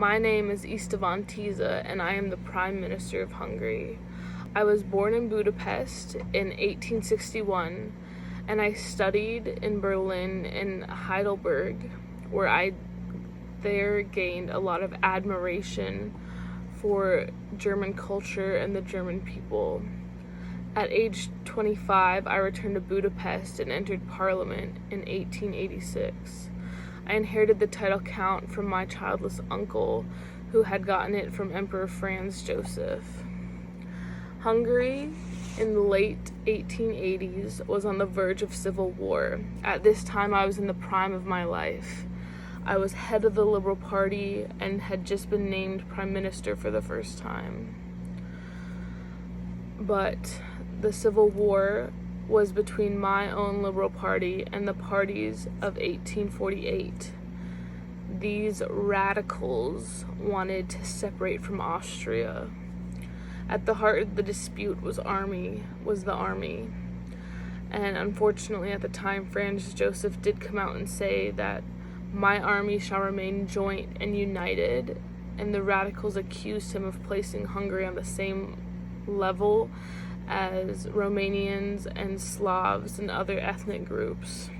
My name is Istvan Tiza, and I am the Prime Minister of Hungary. I was born in Budapest in 1861, and I studied in Berlin and Heidelberg, where I there gained a lot of admiration for German culture and the German people. At age 25, I returned to Budapest and entered Parliament in 1886. I inherited the title Count from my childless uncle, who had gotten it from Emperor Franz Joseph. Hungary, in the late 1880s, was on the verge of civil war. At this time, I was in the prime of my life. I was head of the Liberal Party and had just been named Prime Minister for the first time. But the Civil War was between my own Liberal Party and the parties of 1848. These radicals wanted to separate from Austria. At the heart of the dispute was the army. And unfortunately, at the time, Franz Joseph did come out and say that my army shall remain joint and united, and the radicals accused him of placing Hungary on the same level as Romanians and Slavs and other ethnic groups.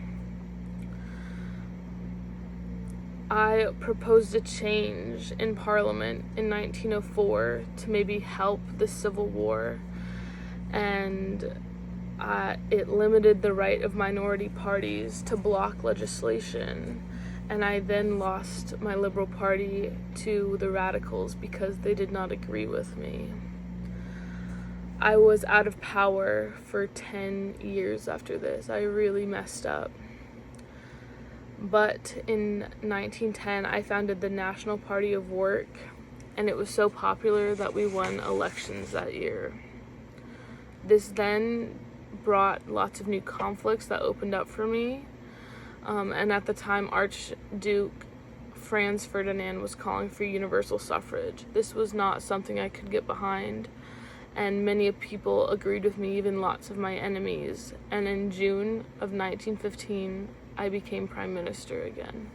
I proposed a change in Parliament in 1904 to maybe help the Civil War, and it limited the right of minority parties to block legislation, and I then lost my Liberal Party to the radicals because they did not agree with me. I was out of power for 10 years after this. I really messed up. But in 1910, I founded the National Party of Work, and it was so popular that we won elections that year. This then brought lots of new conflicts that opened up for me. And at the time, Archduke Franz Ferdinand was calling for universal suffrage. This was not something I could get behind, and many people agreed with me, even lots of my enemies. And in June of 1915, I became Prime Minister again.